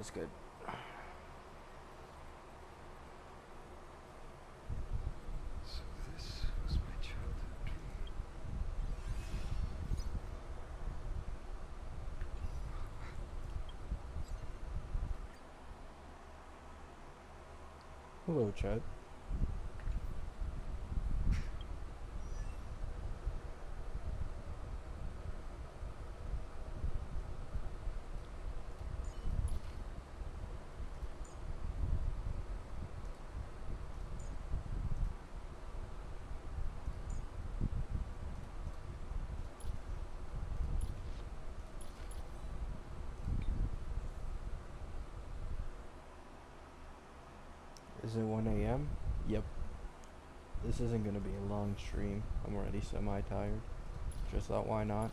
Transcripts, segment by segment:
That's good. So this was my childhood dream. Hello, Chad. Is it 1 a.m.? Yep. This isn't gonna be a long stream. I'm already semi-tired. Just thought, why not?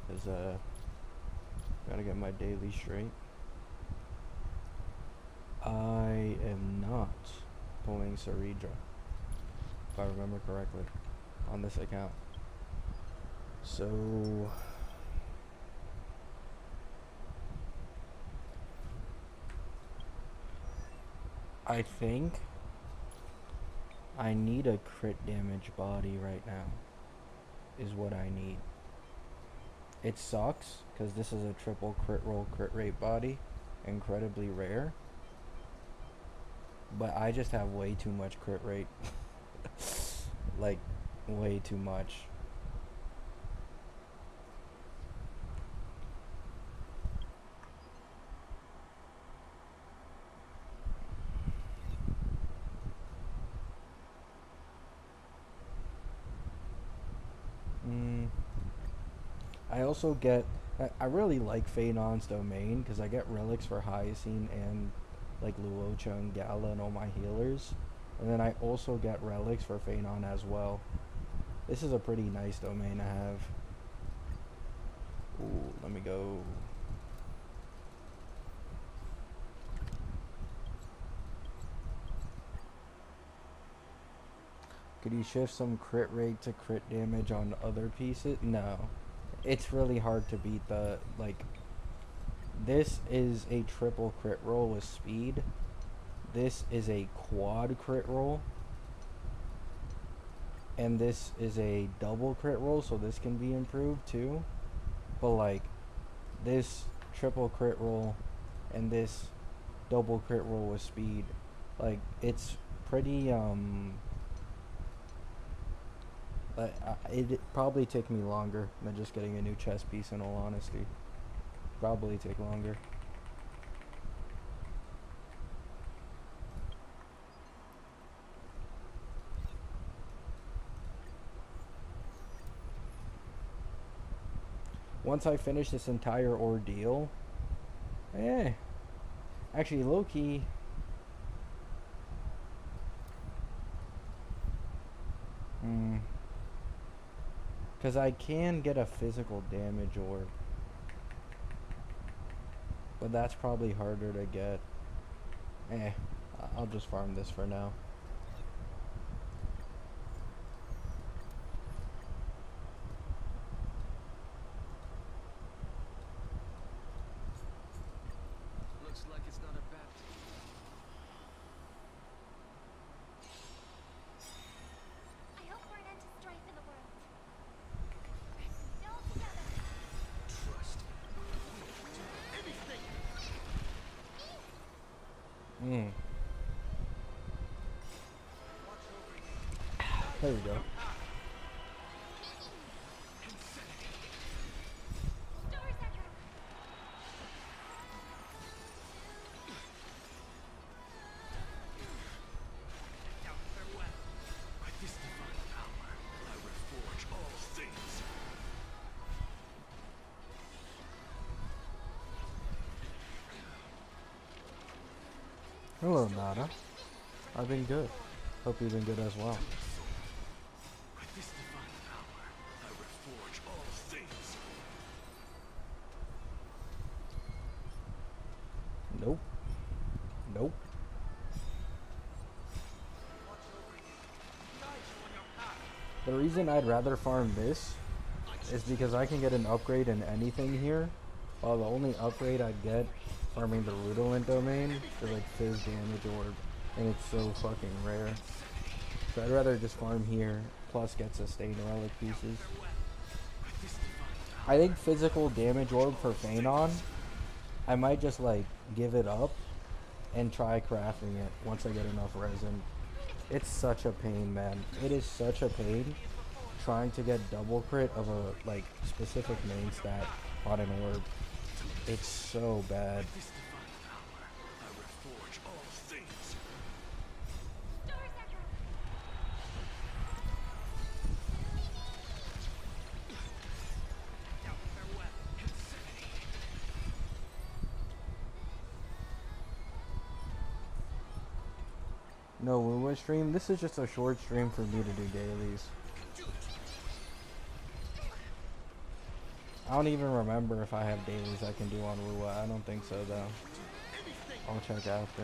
Cause gotta get my daily straight. I am not pulling Saridra, if I remember correctly, on this account. So I think I need a crit damage body right now, is what I need. It sucks, because this is a triple crit roll crit rate body, incredibly rare. But I just have way too much crit rate. Like, way too much. I also get... I really like Phaedon's domain, because I get relics for Hyacine and like Luocha and Gala and all my healers. And then I also get relics for Phaedon as well. This is a pretty nice domain to have. Ooh, let me go. Could you shift some crit rate to crit damage on other pieces? No. It's really hard to beat the, like, this is a triple crit roll with speed. This is a quad crit roll. And this is a double crit roll, so this can be improved too. But like, this triple crit roll and this double crit roll with speed, like, it's pretty, it'd probably take me longer than just getting a new chess piece, in all honesty. Probably take longer. Once I finish this entire ordeal, actually, low-key, because I can get a physical damage orb, but that's probably harder to get. I'll just farm this for now. Looks like it's not a bad team. I hope for an end to strife in the world. We're still together. Trust me. We'll do anything. There we go. Doors echo. By this divine power, I reforge all things. Hello, Nada. I've been good. Hope you've been good as well. By this divine power, I reforge all things. Nope. Nope. The reason I'd rather farm this is because I can get an upgrade in anything here, while the only upgrade I'd get farming the Eidolon domain for like Fizz damage orb, and it's so fucking rare. So I'd rather just farm here, plus get sustained relic pieces. I think physical damage orb for Phanon, I might just like give it up and try crafting it once I get enough resin. It's such a pain, man. It is such a pain trying to get double crit of a like specific main stat on an orb. It's so bad. This divine power, I reforge all things. Stars echo. No Luma stream. This is just a short stream for me to do dailies. I don't even remember if I have dailies I can do on Lua. I don't think so though. I'll check after.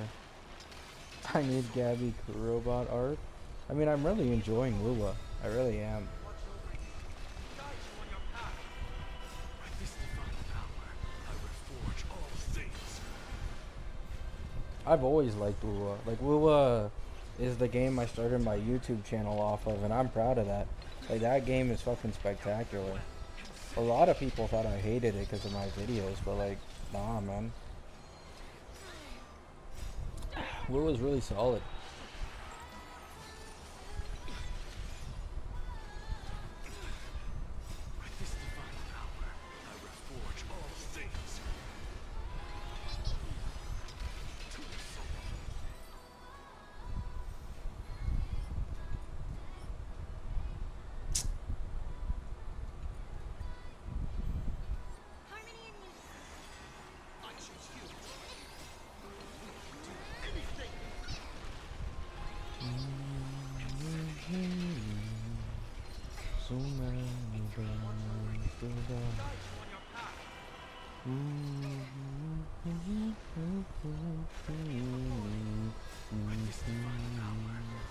I need Gabby Kurobot art. I mean, I'm really enjoying Lua. I really am. With this divine power, I reforge all things. I've always liked Lua. Like, Lua is the game I started my YouTube channel off of, and I'm proud of that. Like, that game is fucking spectacular. A lot of people thought I hated it because of my videos, but like, nah, man. Lua's really solid. With this divine power, I reforge all things. To the soul. Harmony and unity. I choose you. Do anything. So many days to die. I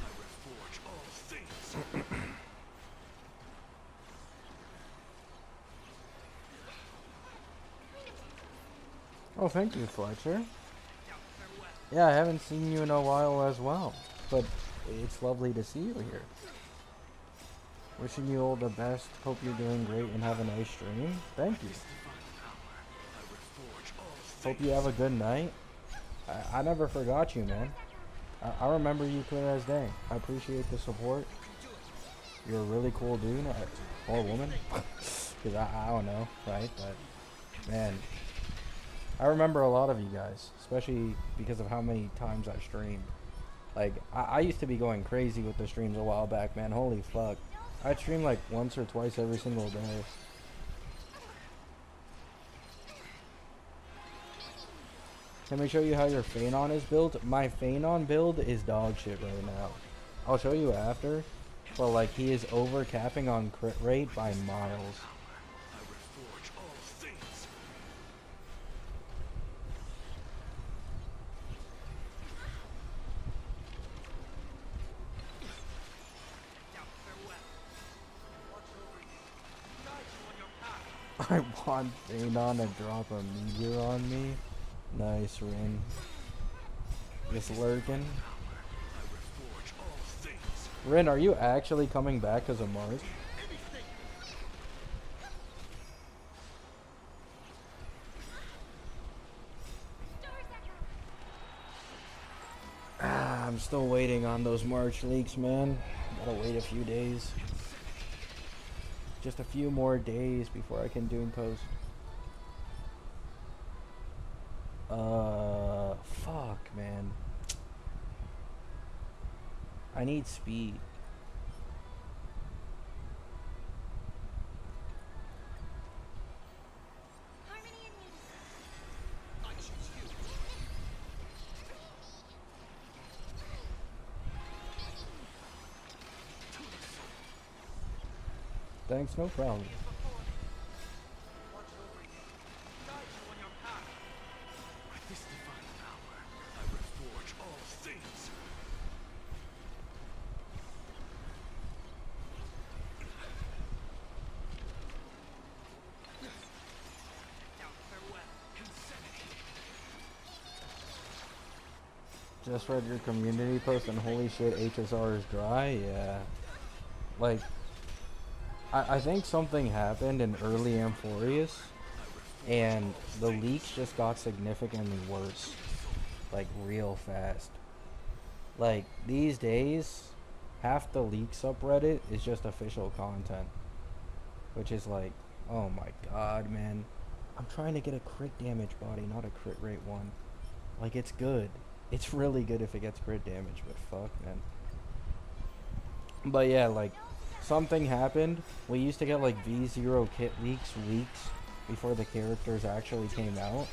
reforge all things. Oh, thank you, Fletcher. Yeah, I haven't seen you in a while as well, but it's lovely to see you here. Wishing you all the best. Hope you're doing great and have a nice stream. Thank you. I reforge all Hope you have a good night. I never forgot you, man. I remember you clear as day. I appreciate the support. You're a really cool dude, or woman. Because I don't know, right? But, man, I remember a lot of you guys, especially because of how many times I streamed. Like, I used to be going crazy with the streams a while back, man. Holy fuck. I'd stream like once or twice every single day. Let me show you how your Phanon is built. My Phanon build is dog shit right now. I'll show you after. But like, he is over capping on crit rate by miles. I reforge all things. I want Phanon to drop a meteor on me. Nice, Rin. Just lurking. I reforge all things. Rin, are you actually coming back because of March? Anything. Stars echo. Ah, I'm still waiting on those March leaks, man. Gotta wait a few days. Just a few more days before I can do post. Fuck, man. I need speed. Harmony and unity. I choose you. Thanks, no problem. With this divine power, I reforge all things. Farewell, insanity. Just read your community post and holy shit, HSR is dry. Yeah, like I think something happened in early Amphorius, and the leaks just got significantly worse, like real fast. Like these days, half the leak subreddit is just official content, which is like, oh my god, man. I'm trying to get a crit damage body, not a crit rate one. Like it's good. It's really good if it gets crit damage, but fuck, man. But yeah, like something happened. We used to get like V0 kit leaks weeks before the characters actually came out,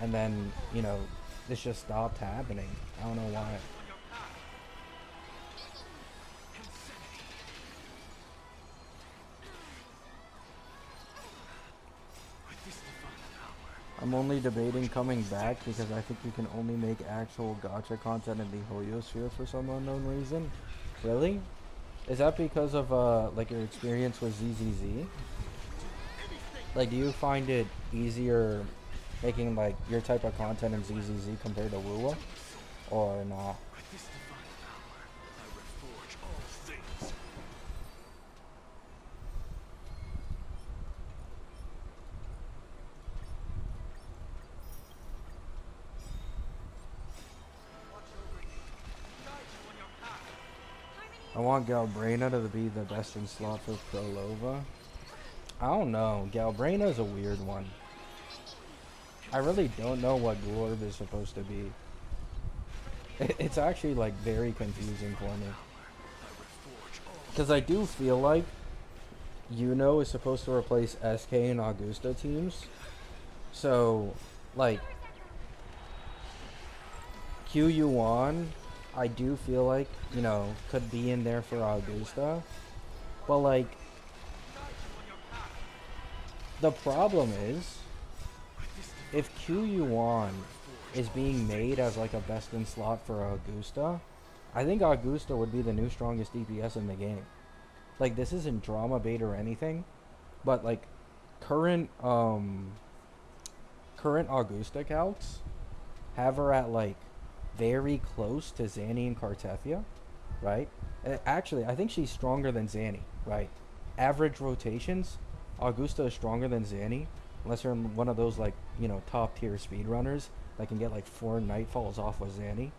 and then this just stopped happening. I don't know why. I'm only debating coming back because I think you can only make actual gacha content in the Hoyosphere for some unknown reason. Really? Is that because of like your experience with ZZZ? Like, do you find it easier making like your type of content in ZZZ compared to Lua, or not? I want Galbraina to be the best in slot for Prolova. I don't know. Galbraina is a weird one. I really don't know what Glorb is supposed to be. It's actually like very confusing for me. Because I do feel like Yuno is supposed to replace SK and Augusta teams. So, like, Q Yuan, I do feel like, could be in there for Augusta. But, like, the problem is, if Q Yuan is being made as, like, a best in slot for Augusta, I think Augusta would be the new strongest DPS in the game. Like, this isn't drama bait or anything, but, like, current Augusta calcs have her at, like, very close to Zanny and Cartethia, right? Actually, I think she's stronger than Zanny, right? Average rotations, Augusta is stronger than Zanny, unless you're one of those, like, top tier speedrunners that can get, like, 4 Nightfalls off with Zanny.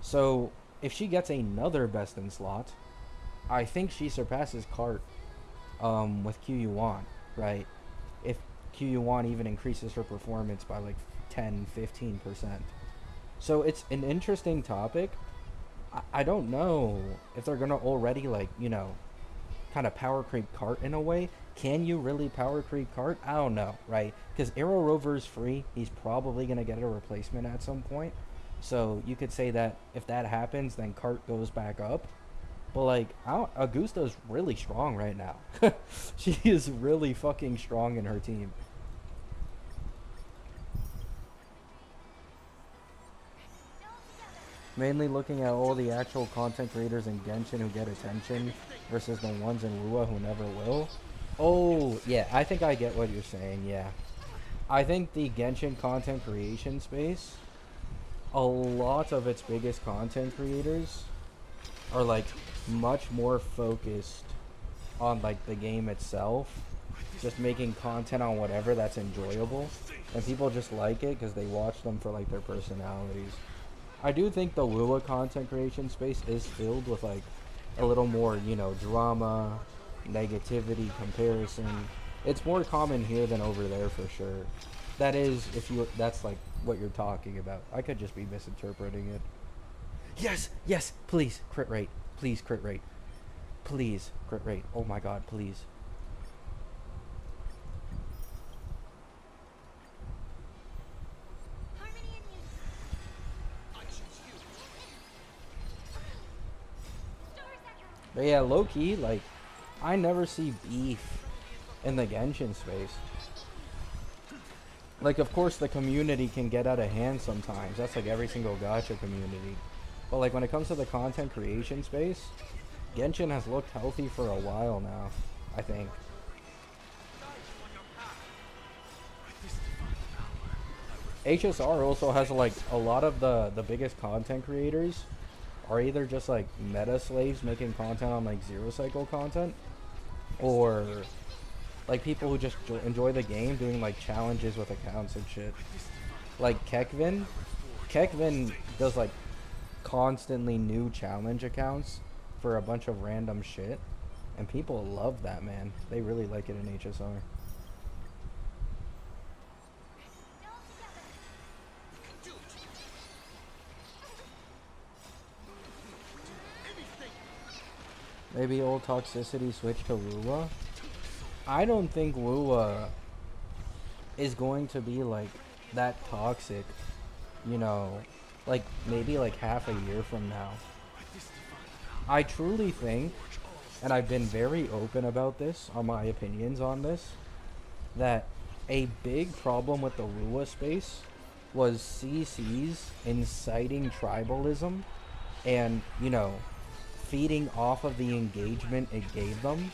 So, if she gets another best in slot, I think she surpasses Cart with QU1, right? If QU1 even increases her performance by like 10-15%. So it's an interesting topic. I don't know if they're gonna already like, kind of power creep Cart in a way. Can you really power creep Cart? I don't know, right? Because Arrow Rover is free. He's probably gonna get a replacement at some point. So you could say that if that happens, then Cart goes back up. But like, Augusta's really strong right now. She is really fucking strong in her team. Mainly looking at all the actual content creators in Genshin who get attention versus the ones in Lua who never will. Oh, yeah, I think I get what you're saying, yeah. I think the Genshin content creation space, a lot of its biggest content creators are like much more focused on like the game itself, just making content on whatever that's enjoyable, and people just like it because they watch them for like their personalities. I do think the Lua content creation space is filled with like a little more, drama, negativity, comparison. It's more common here than over there for sure. That is, that's like what you're talking about. I could just be misinterpreting it. Yes, please, crit rate. Please, crit rate. Please, crit rate. Oh my god, please. But yeah, low-key, like, I never see beef in the Genshin space. Like, of course, the community can get out of hand sometimes. That's like every single gacha community. But like when it comes to the content creation space, Genshin has looked healthy for a while now, I think. HSR also has like a lot of the biggest content creators are either just like meta slaves making content on like zero cycle content, or like people who just enjoy the game doing like challenges with accounts and shit. Like Kekvin does like constantly new challenge accounts for a bunch of random shit, and people love that, man. They really like it in HSR. Maybe old toxicity switch to Lua. I don't think Lua is going to be like that toxic, you know, like maybe like half a year from now. I truly think, and I've been very open about this on my opinions on this, that a big problem with the Lua space was CCs inciting tribalism and, you know, feeding off of the engagement it gave them.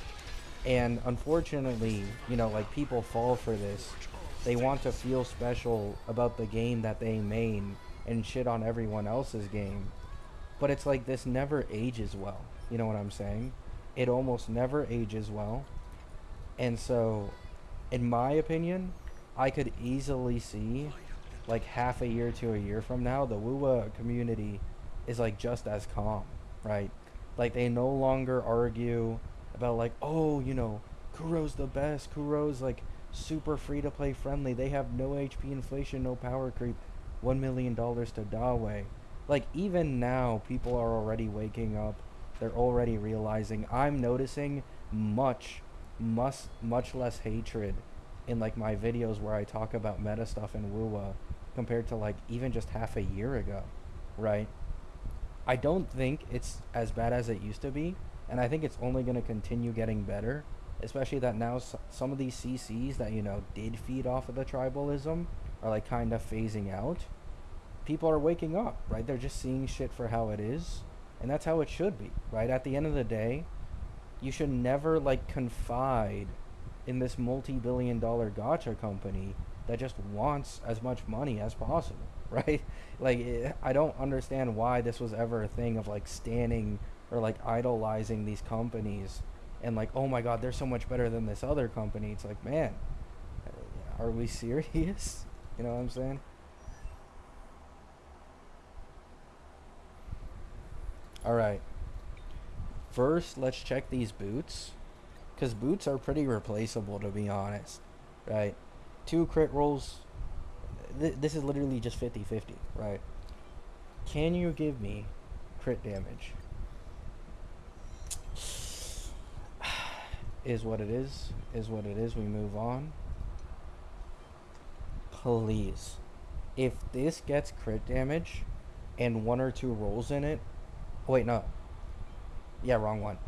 And unfortunately, you know, like people fall for this. They want to feel special about the game that they main and shit on everyone else's game. But it's like this never ages well. You know what I'm saying? It almost never ages well. And so, in my opinion, I could easily see like half a year to a year from now, the Lua community is like just as calm, right? Like they no longer argue about like, oh, you know, Kuro's the best. Kuro's like super free to play friendly. They have no HP inflation, no power creep. $1 million to Dawe. Like even now, people are already waking up. They're already realizing. I'm noticing much less hatred in like my videos where I talk about meta stuff in Lua compared to like even just half a year ago, right? I don't think it's as bad as it used to be, and I think it's only going to continue getting better, especially that now some of these CCs that, you know, did feed off of the tribalism are like kind of phasing out. People are waking up, right? They're just seeing shit for how it is, and that's how it should be, right? At the end of the day, you should never like confide in this multi-billion-dollar gotcha company that just wants as much money as possible, right? Like I don't understand why this was ever a thing of like standing or like idolizing these companies and like, oh my god, they're so much better than this other company. It's like, man, are we serious? You know what I'm saying? All right. First, let's check these boots, because boots are pretty replaceable, to be honest, right? Two crit rolls. This is literally just 50-50, right? Can you give me crit damage? Is what it is. Is what it is. We move on. Please. If this gets crit damage and one or two rolls in it. Oh, wait, no. Yeah, wrong one.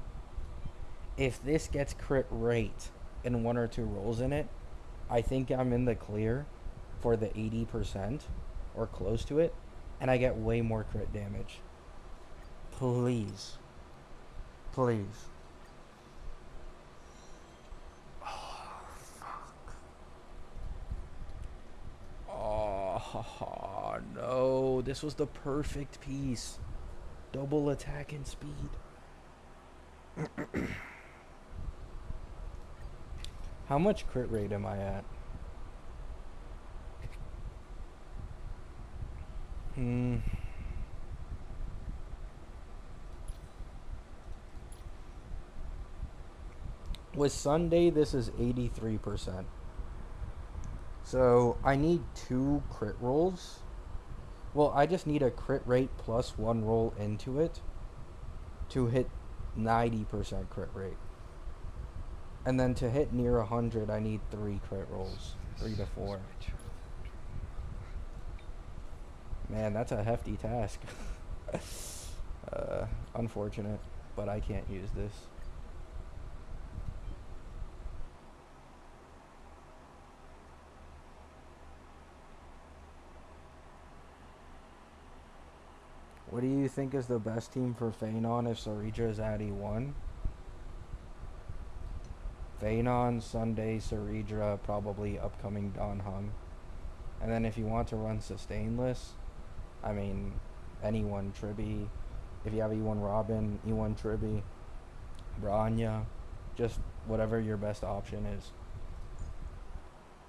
If this gets crit rate and one or two rolls in it, I think I'm in the clear for the 80% or close to it, and I get way more crit damage. Please. Please. Oh, no. This was the perfect piece. Double attack and speed. How much crit rate am I at? Hmm. With Sunday, this is 83%. So I need two crit rolls. Well, I just need a crit rate plus one roll into it to hit 90% crit rate. And then to hit near 100, I need three crit rolls. 3 to 4. Man, that's a hefty task. Unfortunate, but I can't use this. What do you think is the best team for Phanon if Sarija is at E1? Phanon, Sunday, Saridra, probably upcoming Don Hung. And then if you want to run sustainless, I mean, anyone Tribby. If you have E1 Robin, E1 Tribby, Branya, just whatever your best option is.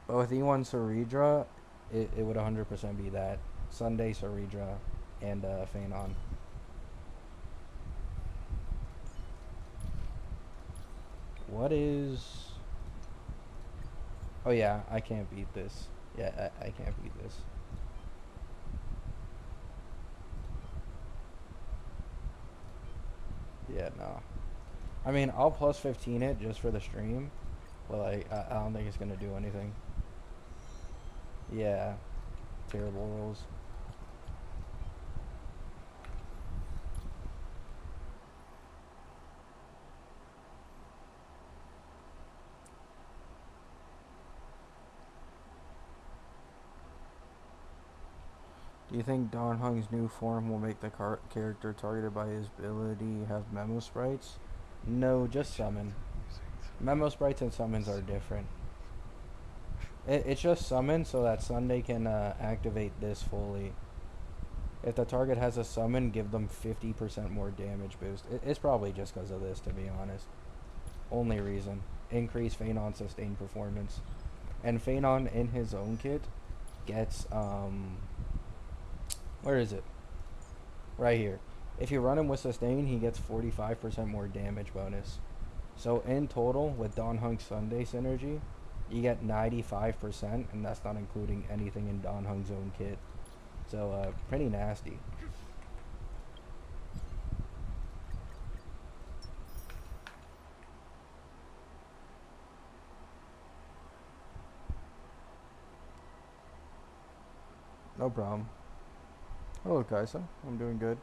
But with E1 Saridra, it would 100% be that. Sunday Saridra and Phanon. What is... Oh yeah, I can't beat this. Yeah, I can't beat this. Yeah, no. I mean, I'll plus 15 it just for the stream, but like, I don't think it's gonna do anything. Yeah, terrible rolls. Do you think Don Hung's new form will make the character targeted by his ability have memo sprites? No, just summon. Memo sprites and summons are different. It's just summon so that Sunday can activate this fully. If the target has a summon, give them 50% more damage boost. It's probably just because of this, to be honest. Only reason. Increase Phanon sustained performance. And Phanon in his own kit gets, where is it? Right here. If you run him with sustain, he gets 45% more damage bonus. So in total, with Don Hung Sunday synergy, you get 95%, and that's not including anything in Don Hung's own kit. So, pretty nasty. No problem. Hello, Kaisa. I'm doing good.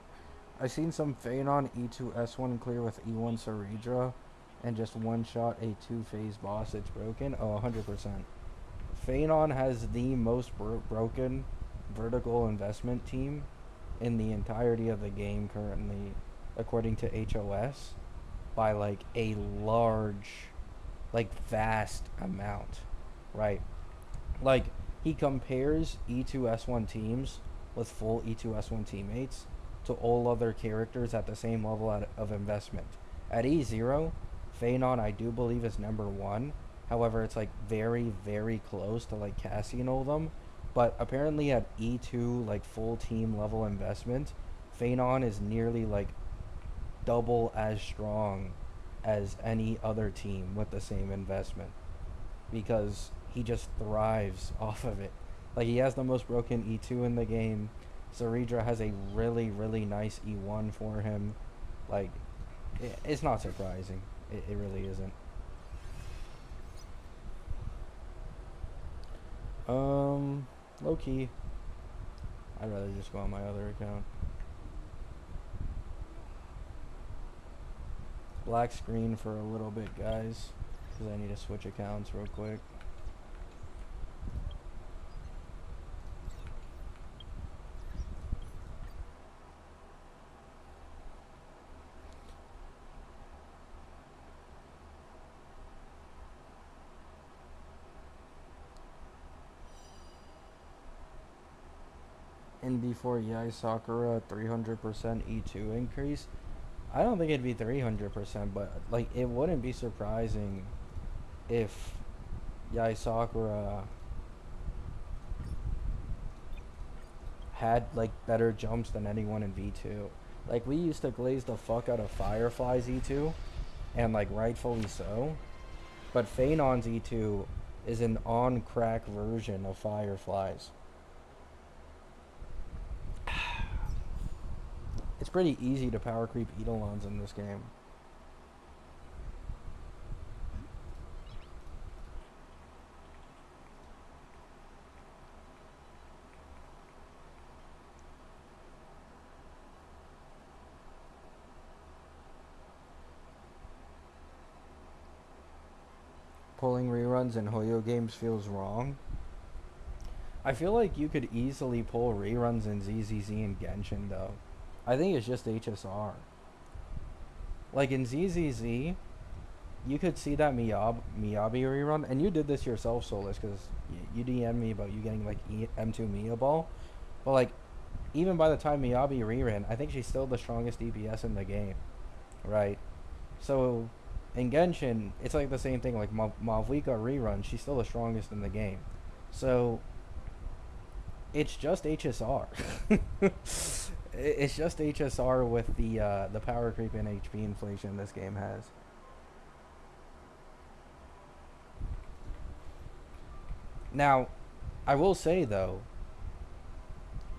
I seen some Phanon E2 S1 clear with E1 Saridra and just one shot a 2-phase boss. It's broken. Oh, 100%. Phanon has the most broken vertical investment team in the entirety of the game currently, according to HOS, by like a large, like vast amount, right? Like, he compares E2S1 teams with full E2S1 teammates to all other characters at the same level of investment. At E0, Phanon I do believe is number 1. However, it's like very, very close to like Cassie and all of them. But apparently at E2, like full team level investment, Phanon is nearly like double as strong as any other team with the same investment. Because he just thrives off of it. Like, he has the most broken E2 in the game. Saridra has a really, really nice E1 for him. Like, it's not surprising. It really isn't. Low key, I'd rather just go on my other account. Black screen for a little bit, guys, because I need to switch accounts real quick. And before Yai Sakura 300% E2 increase, I don't think it'd be 300%, but like it wouldn't be surprising if Yai Sakura had like better jumps than anyone in V2. Like, we used to glaze the fuck out of Firefly's E2, and like rightfully so. But Phanon's E2 is an on-crack version of Firefly's. It's pretty easy to power creep Eidolons in this game. Pulling reruns in Hoyo games feels wrong. I feel like you could easily pull reruns in ZZZ and Genshin though. I think it's just HSR. Like in ZZZ, you could see that Miyabi rerun, and you did this yourself, Solus, because you DM'd me about you getting like M2 Mia ball. But like, even by the time Miyabi reran, I think she's still the strongest DPS in the game, right? So, in Genshin, it's like the same thing. Like Malvika rerun, she's still the strongest in the game. So it's just HSR. It's just HSR with the power creep and HP inflation this game has. Now, I will say though,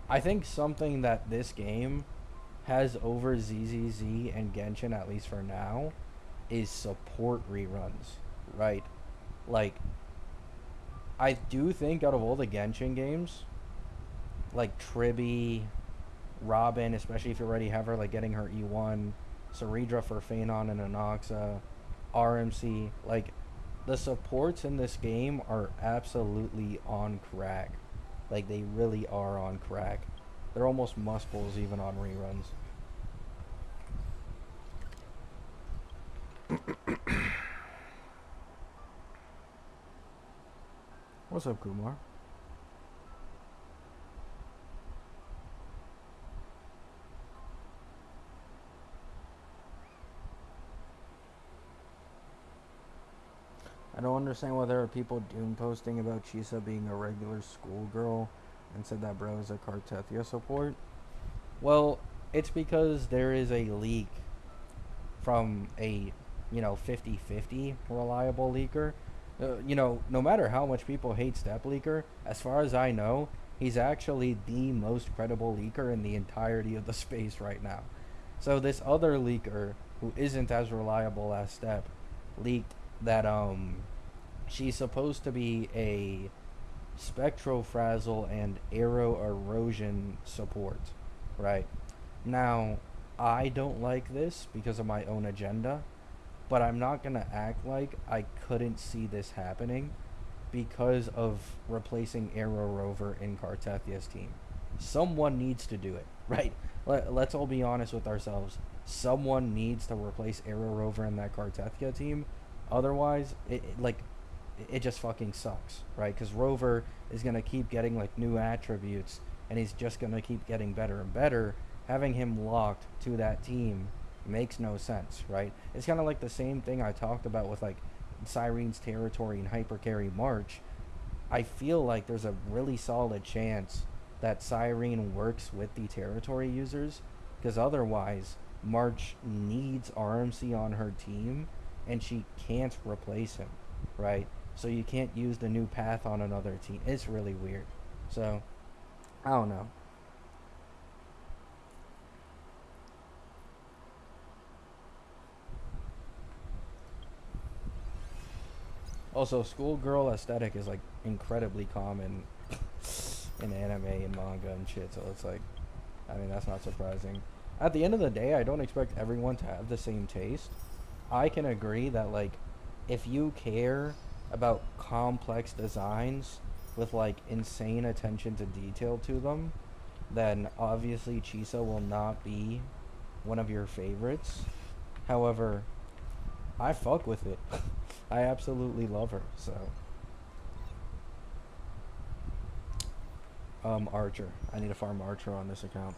I think something that this game has over ZZZ and Genshin, at least for now, is support reruns, right? Like, I do think out of all the Genshin games, like Tribby, Robin, especially if you already have her, like getting her E1, Saridra for Phanon and Anoxa, RMC, like the supports in this game are absolutely on crack. Like they really are on crack. They're almost must-pulls even on reruns. What's up, Kumar? I don't understand why there are people doom posting about Chisa being a regular schoolgirl and said that bro is a Cartethia support. Well, it's because there is a leak from a, 50-50 reliable leaker. No matter how much people hate Step Leaker, as far as I know, he's actually the most credible leaker in the entirety of the space right now. So this other leaker, who isn't as reliable as Step, leaked that she's supposed to be a Spectrofrazzle and Arrow Erosion support, right? Now, I don't like this because of my own agenda, but I'm not going to act like I couldn't see this happening because of replacing Arrow Rover in Cartethia's team. Someone needs to do it, right? Let's all be honest with ourselves. Someone needs to replace Arrow Rover in that Cartethia team. Otherwise, it just fucking sucks, right? Because Rover is going to keep getting like new attributes, and he's just going to keep getting better and better. Having him locked to that team makes no sense, right? It's kind of like the same thing I talked about with like Cyrene's territory and Hypercarry March. I feel like there's a really solid chance that Cyrene works with the territory users, because otherwise March needs RMC on her team and she can't replace him, right? So you can't use the new path on another team. It's really weird. So, I don't know. Also, schoolgirl aesthetic is like incredibly common in anime and manga and shit. So it's like, I mean, that's not surprising. At the end of the day, I don't expect everyone to have the same taste. I can agree that like, if you care about complex designs with like insane attention to detail to them, then obviously Chisa will not be one of your favorites. However, I fuck with it. I absolutely love her. So, Archer. I need to farm Archer on this account.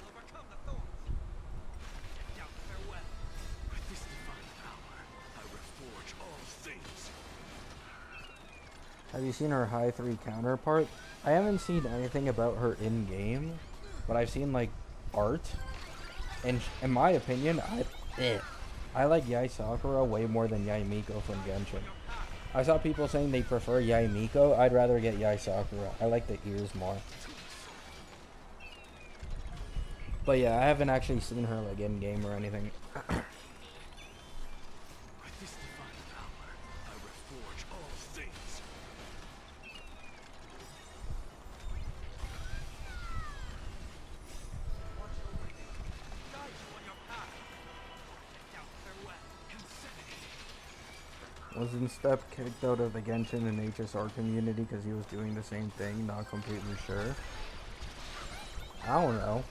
Overcome the thorns. Get out farewell. With this divine power, I reforge all things. Have you seen her high 3 counterpart? I haven't seen anything about her in game, but I've seen like art, and in my opinion, I like Yai Sakura way more than Yai Miko from Genshin. I saw people saying they prefer Yai Miko. I'd rather get Yai Sakura. I like the ears more. But yeah, I haven't actually seen her like in game or anything. With this divine power, I reforge all things. Guide you on your path. Get out farewell. Insanity. Was Instep kicked out of the Genshin and HSR community because he was doing the same thing? Not completely sure. I don't know.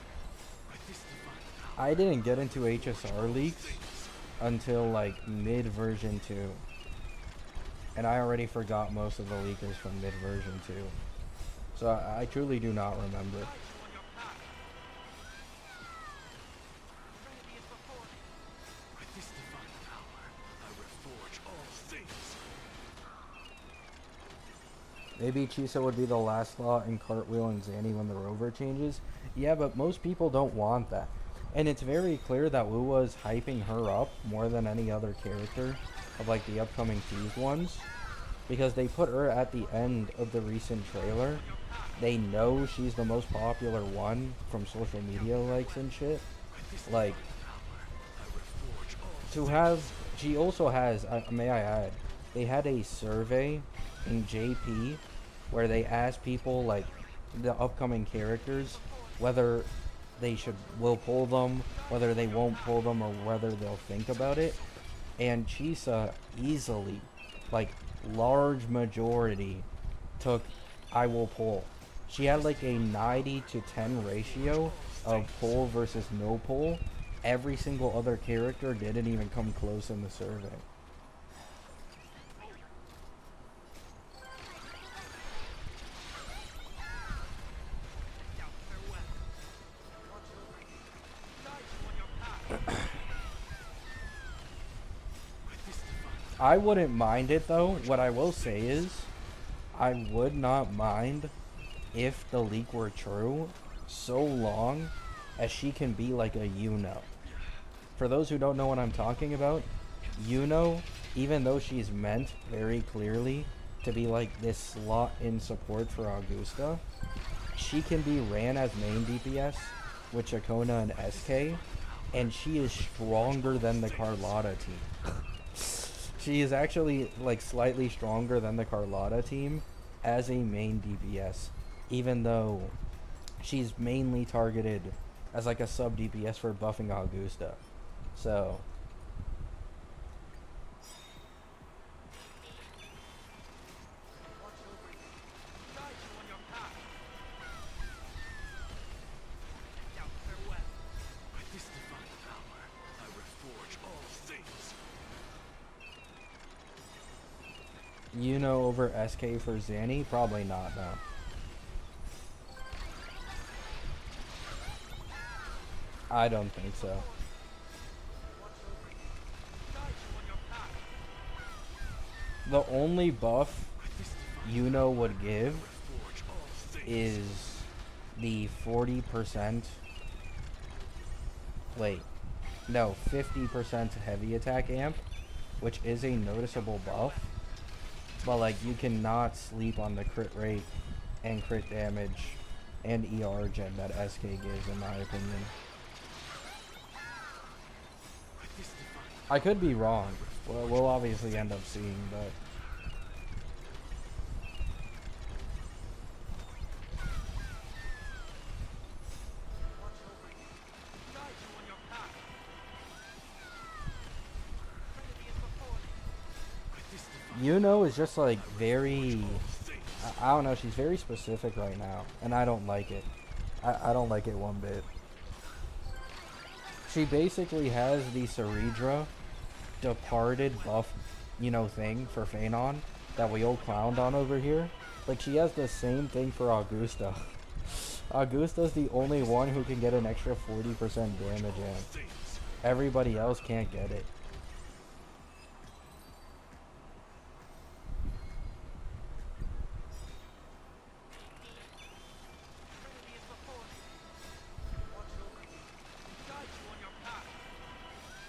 I didn't get into HSR leaks until like mid version 2. And I already forgot most of the leakers from mid version 2. So I truly do not remember. Maybe Chisa would be the last slot in Cartwheel and Zanny when the rover changes. Yeah, but most people don't want that. And it's very clear that Wuwa is hyping her up more than any other character of like the upcoming Fuse ones. Because they put her at the end of the recent trailer. They know she's the most popular one from social media likes and shit. Like, to have, she also has, may I add, they had a survey in JP where they asked people like the upcoming characters whether they will pull them, whether they won't pull them, or whether they'll think about it. And Chisa easily, like large majority, took I will pull. She had like a 90 to 10 ratio of pull versus no pull. Every single other character didn't even come close in the survey. I wouldn't mind it though. What I will say is, I would not mind if the leak were true, so long as she can be like a Yuno. For those who don't know what I'm talking about, Yuno, even though she's meant very clearly to be like this slot in support for Augusta, she can be ran as main DPS with Chacona and SK, and she is stronger than the Carlotta team. She is actually like slightly stronger than the Carlotta team as a main DPS, even though she's mainly targeted as like a sub DPS for buffing Augusta. So you know, over SK for Zanny? Probably not, no. I don't think so. The only buff Yuno would give is the 40%, wait, no, 50% heavy attack amp, which is a noticeable buff. But like, you cannot sleep on the crit rate and crit damage and ER gen that SK gives, in my opinion. I could be wrong. Well, we'll obviously end up seeing, but Yuno is just like very, I don't know, she's very specific right now, and I don't like it. I don't like it one bit. She basically has the Ceridra departed buff, you know, thing for Phanon that we all clowned on over here. Like, she has the same thing for Augusta. Augusta's the only one who can get an extra 40% damage in. Everybody else can't get it.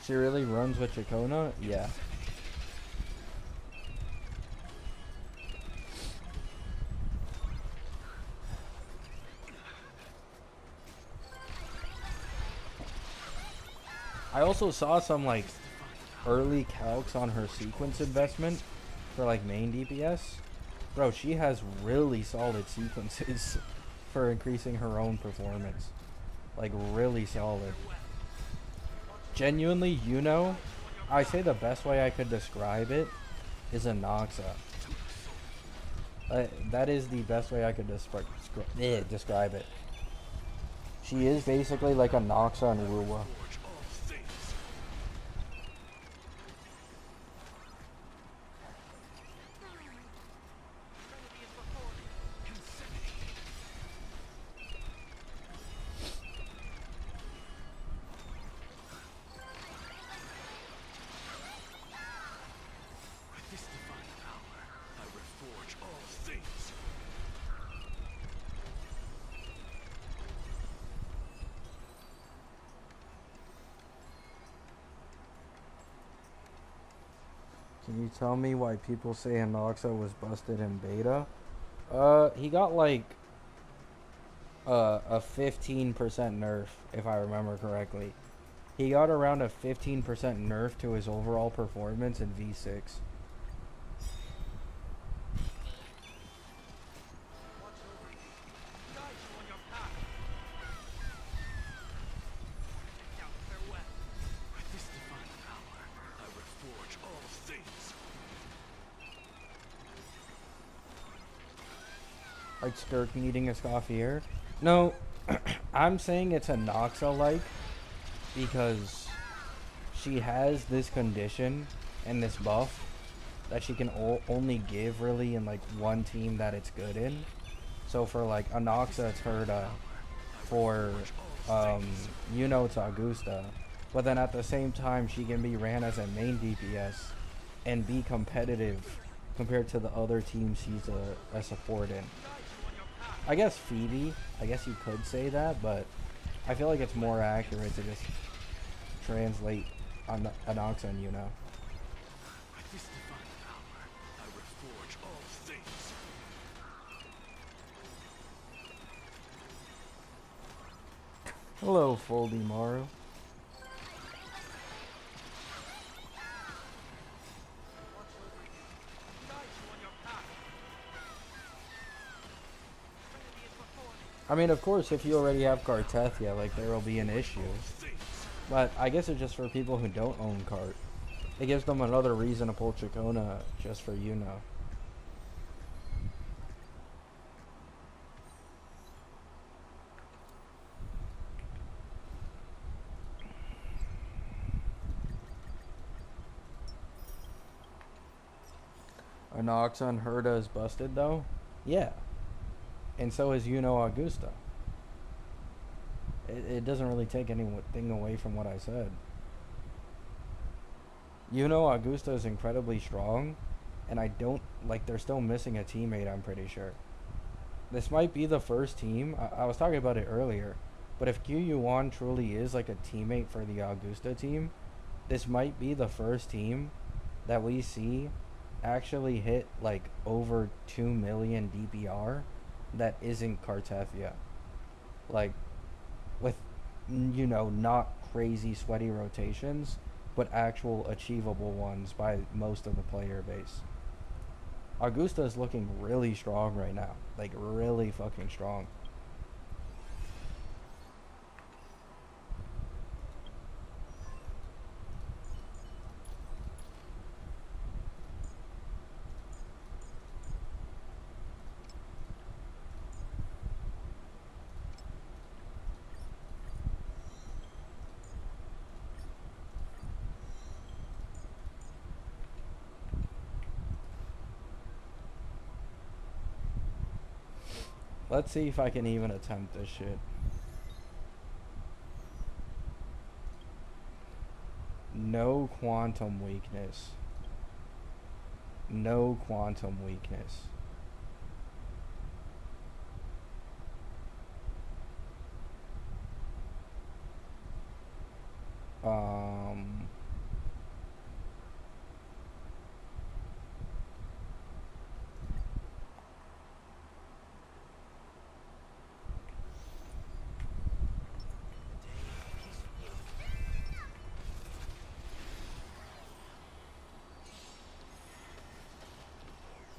She really runs with Chacona? Yeah. I also saw some like early calcs on her sequence investment for like main DPS. Bro, she has really solid sequences for increasing her own performance. Like, really solid. Genuinely, you know, I say the best way I could describe it is a Noxa. That is the best way I could describe it. She is basically like a Noxa and Wuwa. Forge all things. Remedy is before me. Conception. With this divine power, I reforge all things. Can you tell me why people say Anoxa was busted in beta? He got like a 15% nerf, if I remember correctly. He got around a 15% nerf to his overall performance in V6. Watch over you. Guide you on your path. Down farewell. With this divine power, I reforge all things. Like Skirk needing a Scoffier? No, I'm saying it's a Noxa like because she has this condition and this buff that she can only give really in like one team that it's good in. So for like Anoxa, it's Herda. For it's Augusta. But then at the same time, she can be ran as a main DPS and be competitive compared to the other teams she's a support in. I guess Phoebe, I guess you could say that, but I feel like it's more accurate to just translate on Anoxa and With this divine power, I reforge all things. Hello, Foldy Maru. Watch over you. Guide you on your path. Remedy is before me. I mean, of course, if you already have Cartethia, like, there will be an issue. Things. But I guess it's just for people who don't own Cart. It gives them another reason to pull Chacona just for Anoxa and Herda is busted though? Yeah. And so is Augusta. It doesn't really take anything away from what I said. Augusta is incredibly strong, and I don't like they're still missing a teammate, I'm pretty sure. This might be the first team. I was talking about it earlier, but if QU1 truly is like a teammate for the Augusta team, this might be the first team that we see actually hit like over 2 million DPR that isn't Cartethia. Like, with, not crazy sweaty rotations, but actual achievable ones by most of the player base. Augusta is looking really strong right now. Like, really fucking strong. Let's see if I can even attempt this shit. No quantum weakness. No quantum weakness. Um...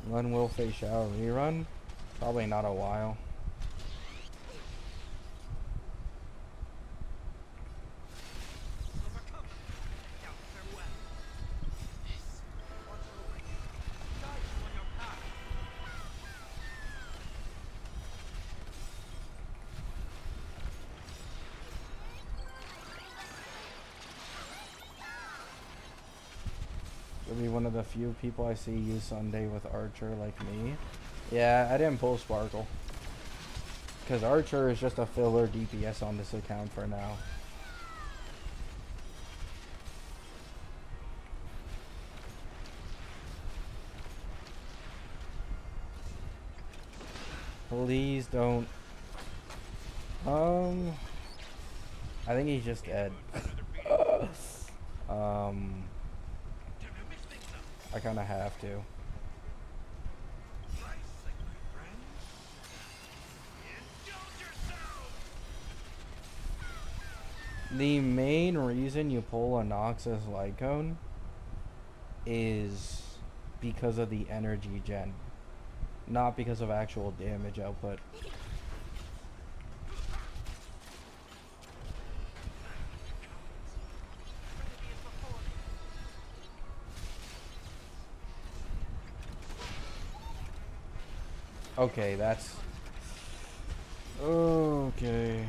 When will Fei Shao rerun? Probably not a while. Overcome. Down farewell. Watch over you. To be one of the few people I see use Sunday with Archer like me. Yeah, I didn't pull Sparkle. Because Archer is just a filler DPS on this account for now. Please don't. I think he's just dead. I kind of have to. The main reason you pull a Noxus Lycone is because of the energy gen, not because of actual damage output. Okay, that's... Okay.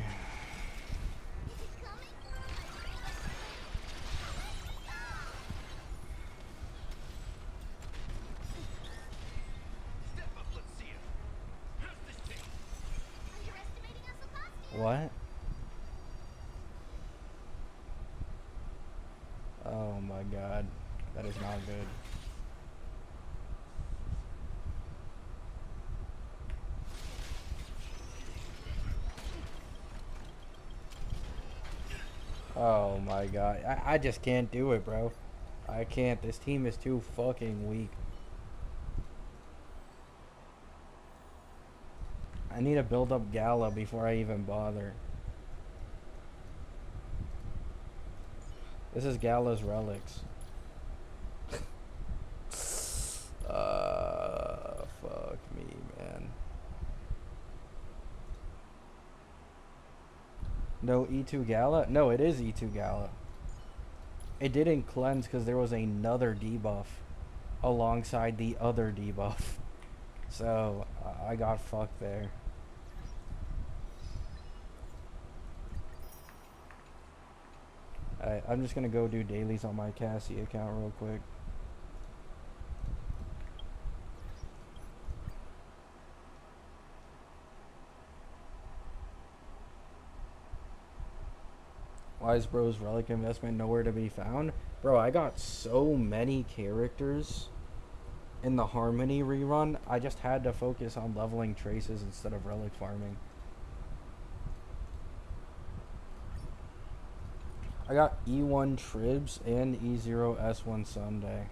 What? Oh my god. That is not good. Oh my god. I just can't do it, bro. I can't. This team is too fucking weak. I need to build up Gala before I even bother. This is Gala's relics. Fuck me, man. No E2 Gala? No, it is E2 Gala. It didn't cleanse because there was another debuff alongside the other debuff. So, I got fucked there. Alright, I'm just gonna go do dailies on my Cassie account real quick. Wise Bros relic investment nowhere to be found? Bro, I got so many characters in the Harmony rerun, I just had to focus on leveling traces instead of relic farming. I got E1 Tribs and E0 S1 Sunday.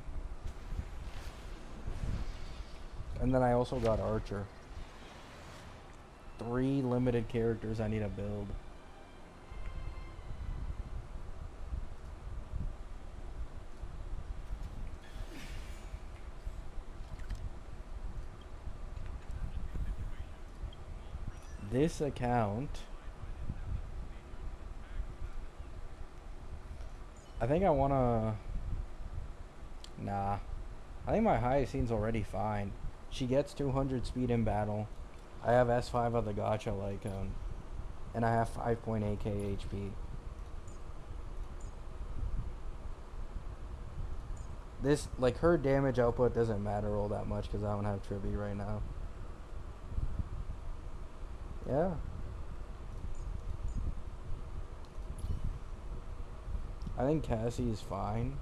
And then I also got Archer. 3 limited characters I need to build. This account, I think I wanna, nah, I think my Hyacine's already fine. She gets 200 speed in battle. I have S5 of the Gacha Lycone, and I have 5.8k HP. This, like, her damage output doesn't matter all that much because I don't have Tribby right now. Yeah. I think Cassie is fine.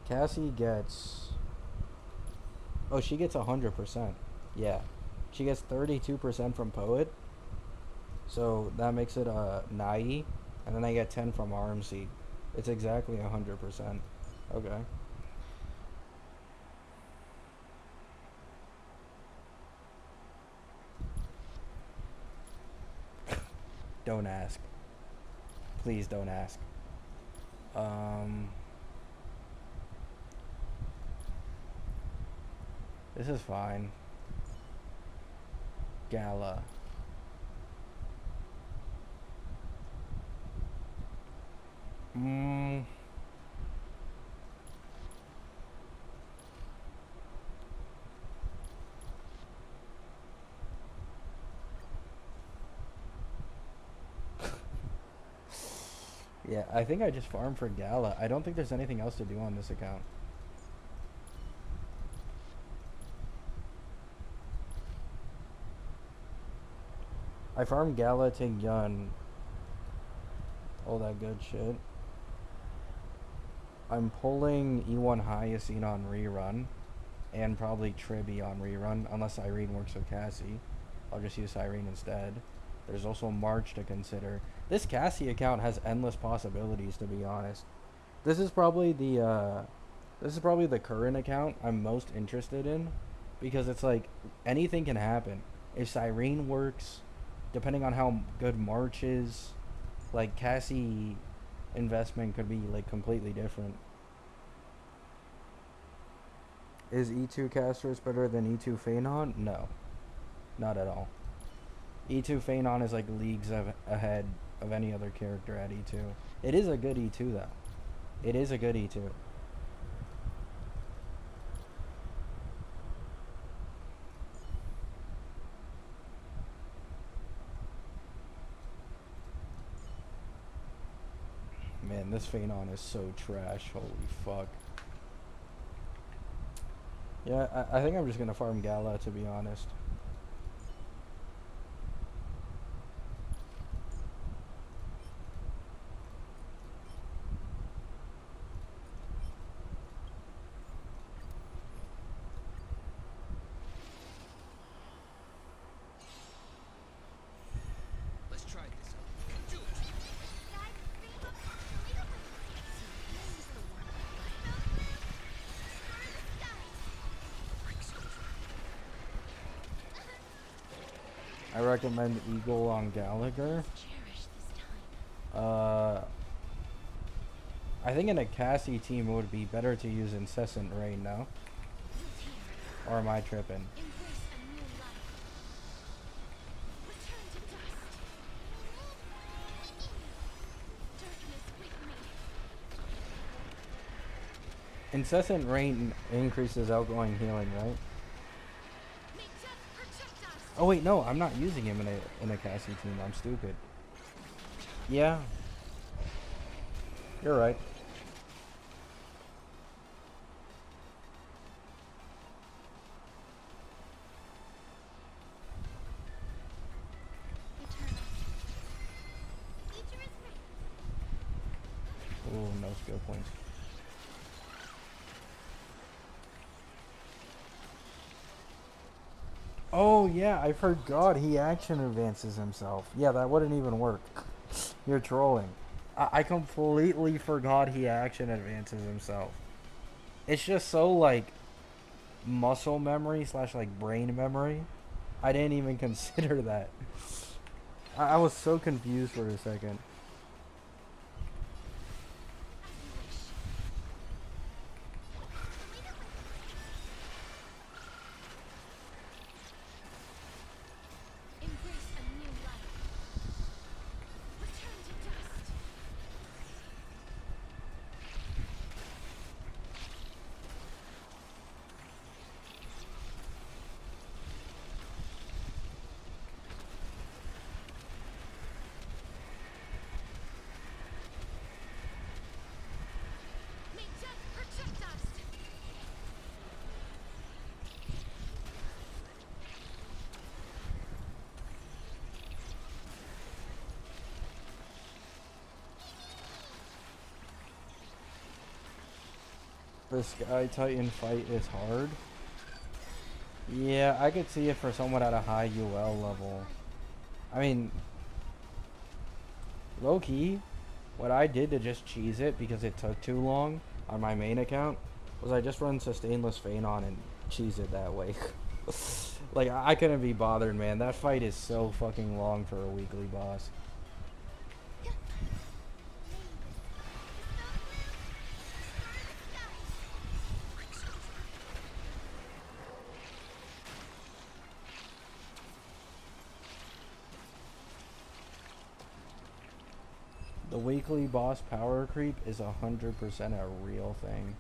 Cassie gets... Oh, she gets 100%. Yeah. She gets 32% from Poet. So that makes it a 90. And then I get 10 from RMC. It's exactly 100%. Okay. Don't ask. Please don't ask. This is fine. Gala. Yeah, I think I just farmed for Gala. I don't think there's anything else to do on this account. I farmed Gala, take Gun, all that good shit. I'm pulling E1 Hyacinth on rerun, and probably Tribby on rerun, unless Irene works with Cassie. I'll just use Irene instead. There's also March to consider. This Cassie account has endless possibilities, to be honest. This is probably the current account I'm most interested in, because it's like anything can happen. If Cyrene works, depending on how good March is, like Cassie investment could be like completely different. Is E2 Castros better than E2 Phanon? No, not at all. E2 Phanon is like leagues ahead of any other character at E2. It is a good E2 though. It is a good E2. Man, this Phanon is so trash. Holy fuck. Yeah, I think I'm just gonna farm Gala, to be honest. Let's try this out. Do it. Guys, bring up the legal list. Name's the one. Spell blue. Star in the sky. Breaks over. I recommend Eagle on Gallagher. Cherish this time. I think in a Cassie team it would be better to use Incessant Rain now. Or am I tripping? Embrace a new life. Return to dust. Darkness with me. Incessant Rain increases outgoing healing, right? May death protect us. Oh wait, no, I'm not using him in a Cassie team. I'm stupid. Yeah, you're right. Eternal. Future is ready. Oh, no skill points. Oh yeah, I forgot he action advances himself. Yeah, that wouldn't even work. You're trolling. I completely forgot he action advances himself. It's just so like muscle memory slash like brain memory. I didn't even consider that. I was so confused for a second. Embrace a new life. Return to dust. May death protect us. The Sky Titan fight is hard. Yeah, I could see it for someone at a high UL level. I mean, low key, what I did to just cheese it because it took too long on my main account was I just run Sustainless Phanon and cheese it that way. Like, I couldn't be bothered, man. That fight is so fucking long for a weekly boss. The weekly boss power creep is 100% a real thing.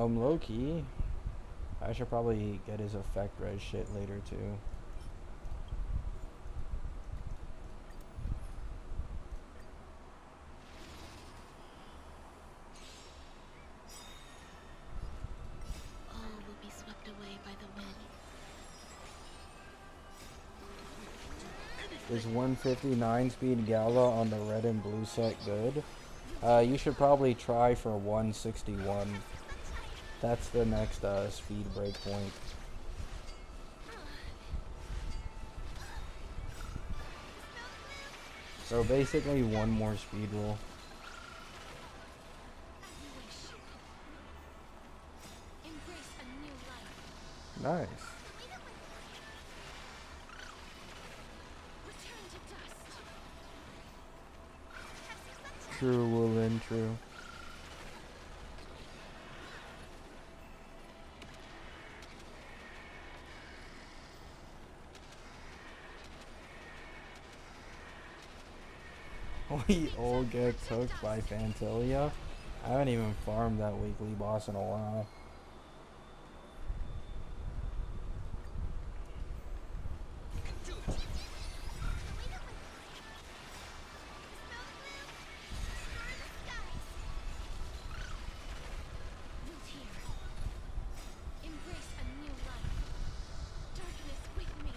Low key, I should probably get his effect res shit later too. All will be swept away by the wind. Is 159 speed Gala on the red and blue set good? You should probably try for 161. That's the next speed break point. So basically one more speed roll. Embrace a new life. Nice. Return to dust. True, Woolen, true. We all get cooked by Fantilia. I haven't even farmed that weekly boss in a while. Root here. Embrace a new life. Darkness with me.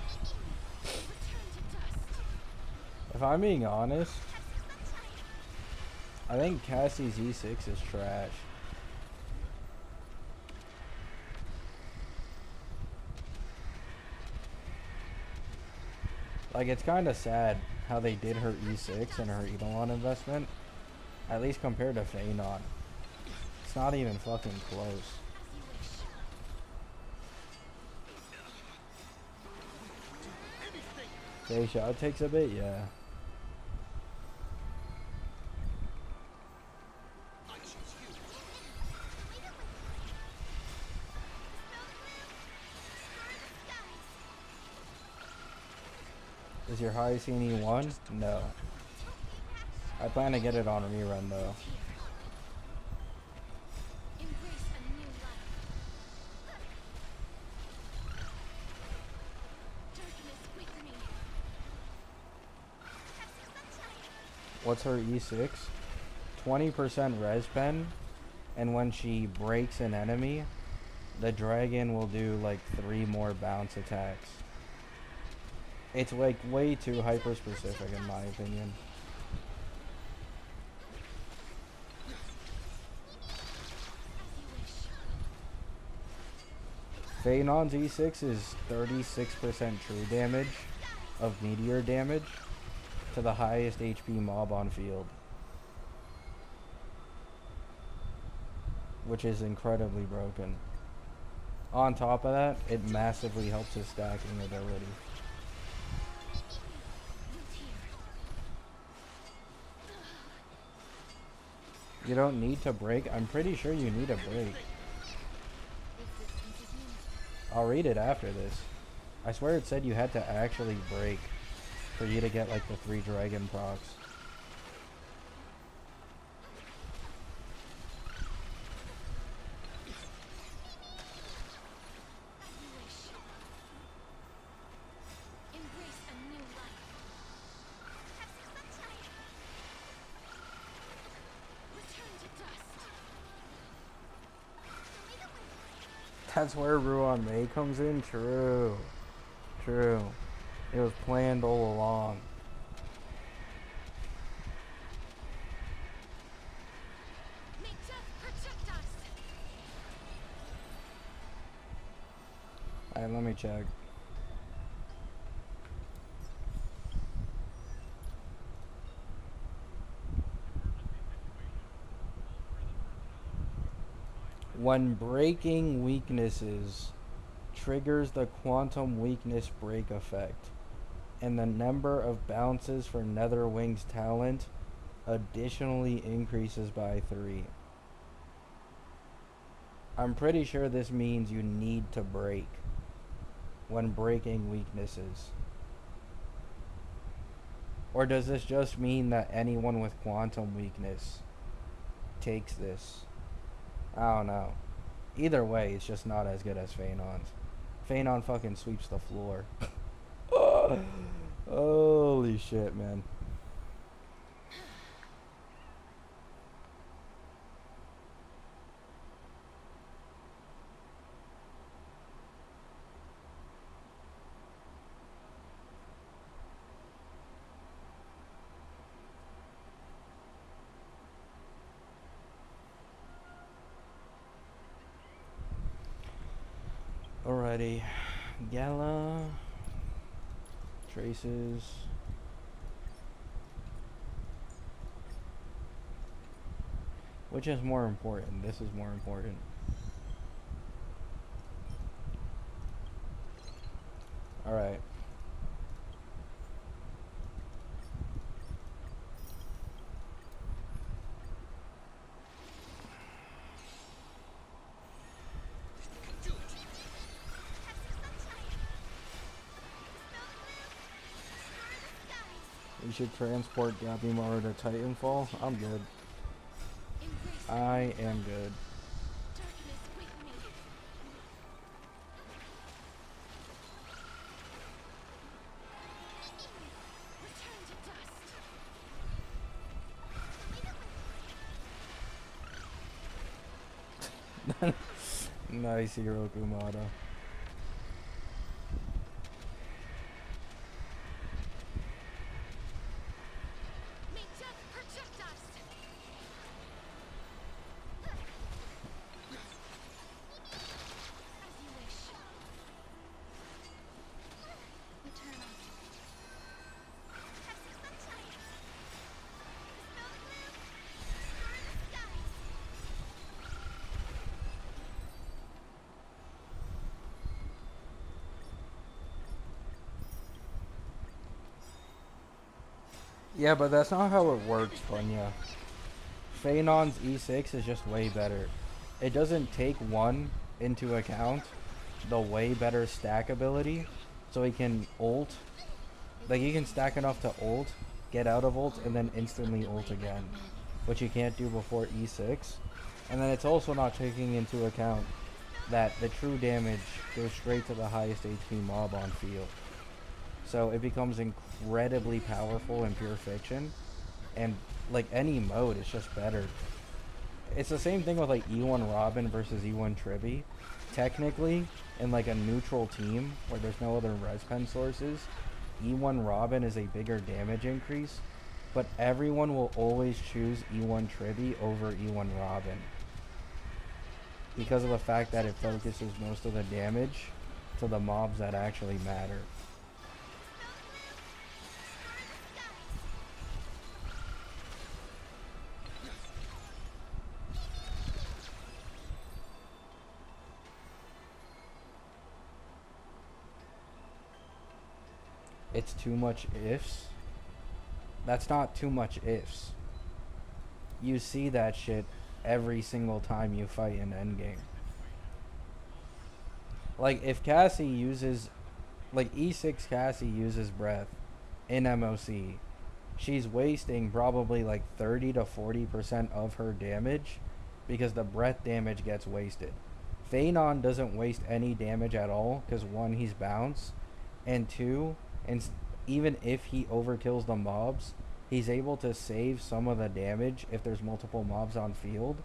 Return to dust. If I'm being honest, I think Cassie's E6 is trash. Like, it's kind of sad how they did her E6 and her Eidolon investment, at least compared to Phanon. It's not even fucking close. As you wish. Daisha, it takes a bit, yeah. I choose you. Is your highest E1? No. I plan to get it on rerun though. Embrace a new life. Darkness with me. What's her E6? 20% res pen, and when she breaks an enemy, the dragon will do like 3 more bounce attacks. It's like way too hyper specific in my opinion. As you wish. Phanon's E6 is 36% true damage of meteor damage to the highest HP mob on field, which is incredibly broken. On top of that, it massively helps his stacking ability. Root here. You don't need to break. I'm pretty sure you need a break. Existence is meaningful. I'll read it after this. I swear it said you had to actually break for you to get like the 3 dragon procs. As you wish. Embrace a new life. Return to dust. That's where Ruan Mei comes in? True. True. It was planned all along. May death protect us. Alright, let me check. When breaking weaknesses triggers the quantum weakness break effect, and the number of bounces for Netherwing's talent additionally increases by 3. I'm pretty sure this means you need to break when breaking weaknesses. Or does this just mean that anyone with quantum weakness takes this? I don't know. Either way, it's just not as good as Phaenon's. Phaenon fucking sweeps the floor. Holy shit, man. Alrighty. Gala. Traces. Which is more important? This is more important. Alright. We should transport Gabimara to Titanfall. I'm good. I am good. Darkness with me. Return to dust. Nice, Hirokumada. May death protect us. As you wish. Eternal. Have some sunshine. Dispel the gloom. Restore the skies. Yeah, but that's not how it works, Punya. Phaenon's E6 is just way better. It doesn't take one into account, the way better stack ability, so he can ult. Like, he can stack enough to ult, get out of ult, and then instantly ult again, which you can't do before E6. And then it's also not taking into account that the true damage goes straight to the highest HP mob on field. So it becomes incredibly powerful in pure fiction, and like any mode, it's just better. It's the same thing with like E1 Robin versus E1 Tribby. Technically, in like a neutral team where there's no other res pen sources, E1 Robin is a bigger damage increase, but everyone will always choose E1 Tribby over E1 Robin because of the fact that it focuses most of the damage to the mobs that actually matter. It's too much ifs. That's not too much ifs. You see that shit every single time you fight in endgame. Like, if Cassie uses, like, E6 Cassie uses breath in MOC, she's wasting probably like 30 to 40% of her damage because the breath damage gets wasted. Phaenon doesn't waste any damage at all because one, he's bounce, and two, and even if he overkills the mobs, he's able to save some of the damage if there's multiple mobs on field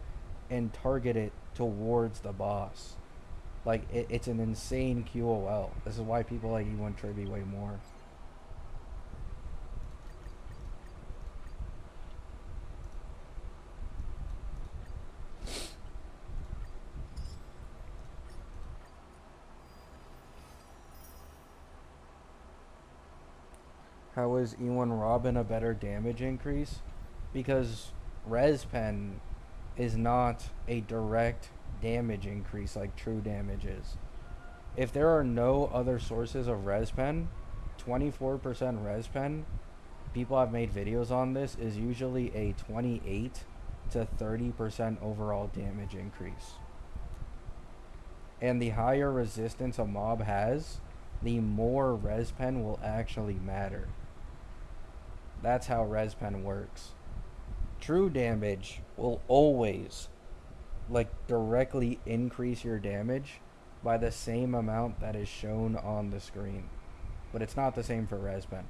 and target it towards the boss. Like, it's an insane QOL. This is why people like E1 Tribby way more. How is E1 Robin a better damage increase? Because Res Pen is not a direct damage increase like true damage is. If there are no other sources of Res Pen, 24% Res Pen, people have made videos on this, is usually a 28 to 30% overall damage increase. And the higher resistance a mob has, the more Res Pen will actually matter. That's how res pen works. True damage will always like directly increase your damage by the same amount that is shown on the screen. But it's not the same for res pen.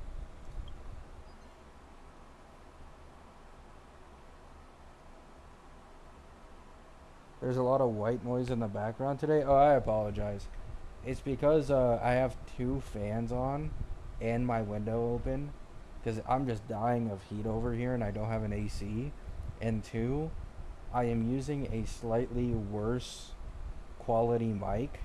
There's a lot of white noise in the background today. Oh, I apologize. It's because I have two fans on and my window open because I'm just dying of heat over here and I don't have an AC. And two, I am using a slightly worse quality mic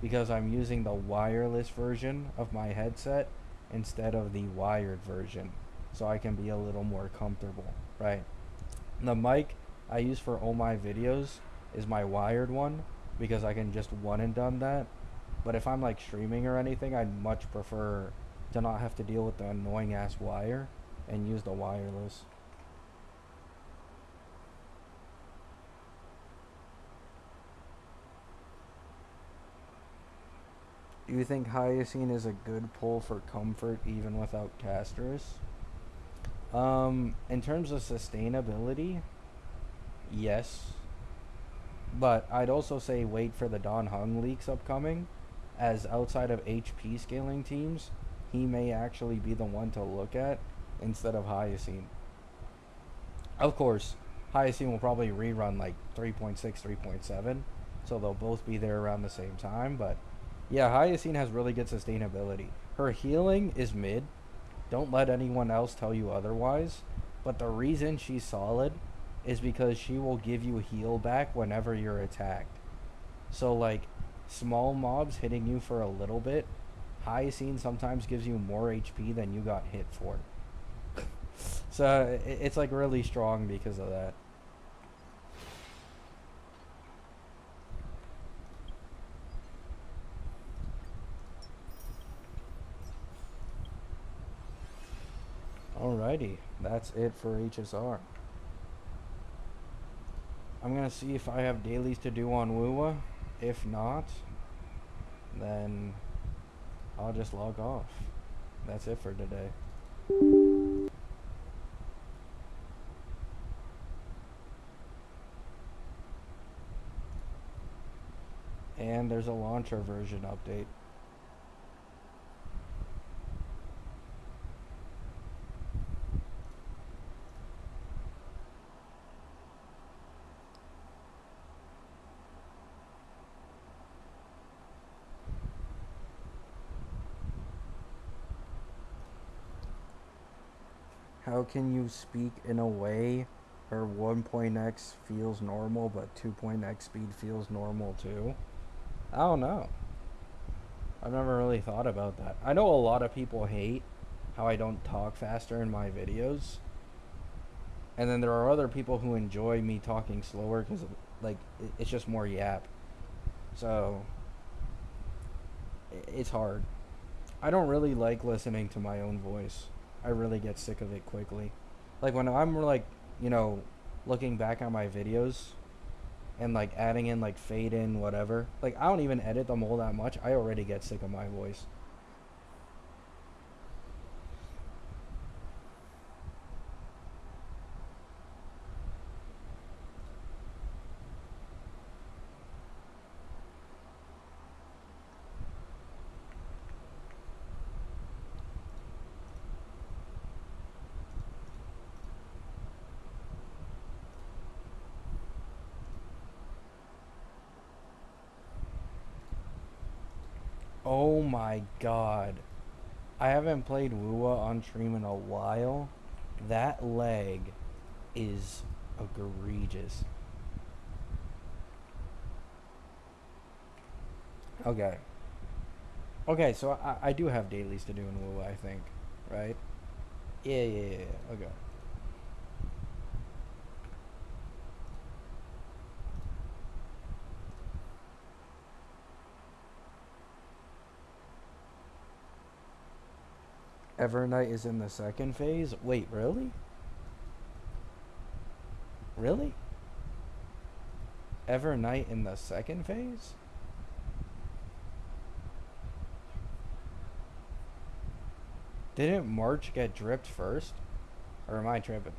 because I'm using the wireless version of my headset instead of the wired version. So I can be a little more comfortable, right? The mic I use for all my videos is my wired one because I can just one and done that. But if I'm like streaming or anything, I'd much prefer to not have to deal with the annoying ass wire and use the wireless. Do you think Hyoscene is a good pull for comfort even without casters? In terms of sustainability, yes. But I'd also say wait for the Don Hung leaks upcoming, as outside of HP scaling teams, he may actually be the one to look at instead of Hyoscene. Of course, Hyoscene will probably rerun like 3.6, 3.7, so they'll both be there around the same time. But yeah, Hyoscene has really good sustainability. Her healing is mid. Don't let anyone else tell you otherwise. But the reason she's solid is because she will give you heal back whenever you're attacked. So like small mobs hitting you for a little bit, Hyoscene sometimes gives you more HP than you got hit for. So it's like really strong because of that. Alrighty, that's it for HSR. I'm gonna see if I have dailies to do on Woowa. If not, then I'll just log off. That's it for today. And there's a launcher version update. How can you speak in a way where 1.x feels normal but 2.x speed feels normal too? I don't know. I've never really thought about that. I know a lot of people hate how I don't talk faster in my videos. And then there are other people who enjoy me talking slower because like it's just more yap. So it's hard. I don't really like listening to my own voice. I really get sick of it quickly. Like when I'm like, you know, looking back on my videos and like adding in like fade in whatever. Like I don't even edit them all that much. I already get sick of my voice. Oh my god. I haven't played Wua on stream in a while. That lag is egregious. Okay. Okay, so I do have dailies to do in Wua, I think. Right? Yeah. Okay. Evernight is in the second phase? Wait, really? Really? Evernight in the second phase? Didn't March get dripped first? Or am I tripping?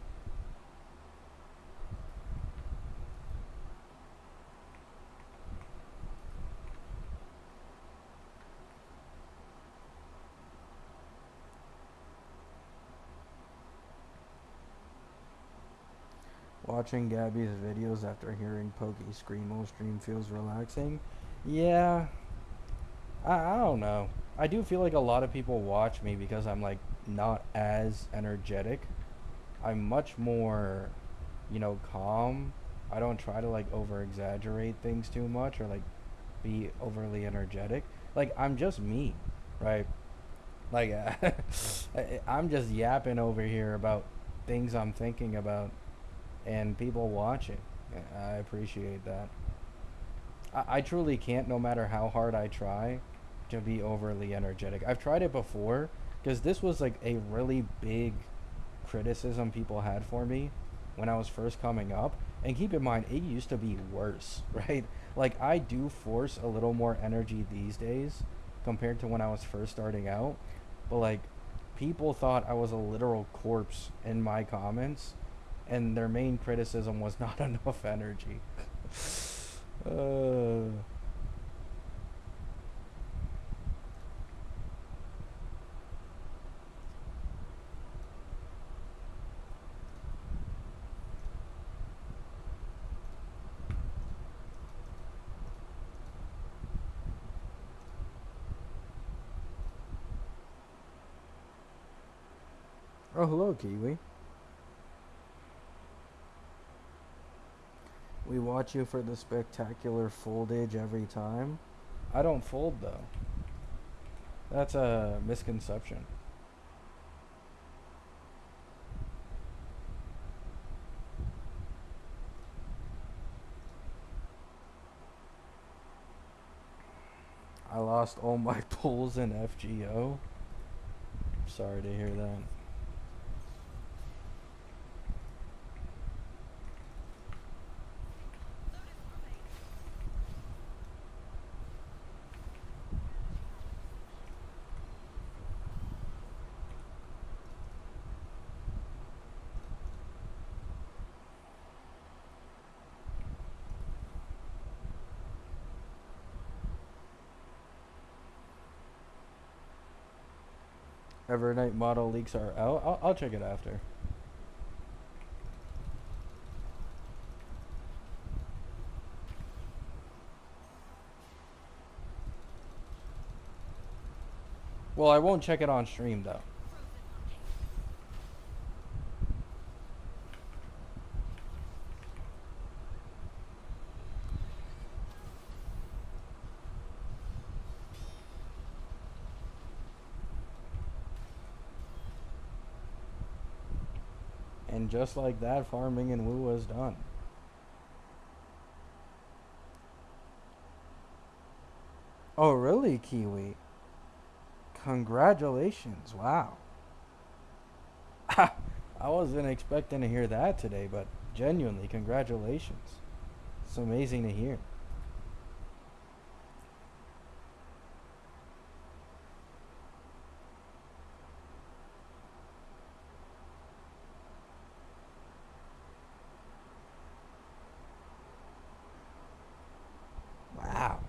Watching Gabby's videos after hearing Pokey Screamo stream feels relaxing. Yeah, I don't know. I do feel like a lot of people watch me because I'm like not as energetic. I'm much more, calm. I don't try to like over exaggerate things too much or like be overly energetic. Like I'm just me, right? Like I'm just yapping over here about things I'm thinking about and people watching. I appreciate that. I truly can't, no matter how hard I try, to be overly energetic. I've tried it before because this was like a really big criticism people had for me when I was first coming up. And keep in mind, it used to be worse, right? Like, I do force a little more energy these days compared to when I was first starting out. But, like, people thought I was a literal corpse in my comments, and their main criticism was not enough energy. uh, oh, hello, Kiwi. We watch you for the spectacular foldage every time. I don't fold, though. That's a misconception. I lost all my pulls in FGO. Sorry to hear that. Evernight model leaks are out. I'll check it after. Well, I won't check it on stream, though. And just like that, farming in Woo was done. Oh, really, Kiwi? Congratulations. Wow. I wasn't expecting to hear that today, but genuinely, congratulations. It's amazing to hear. Wow.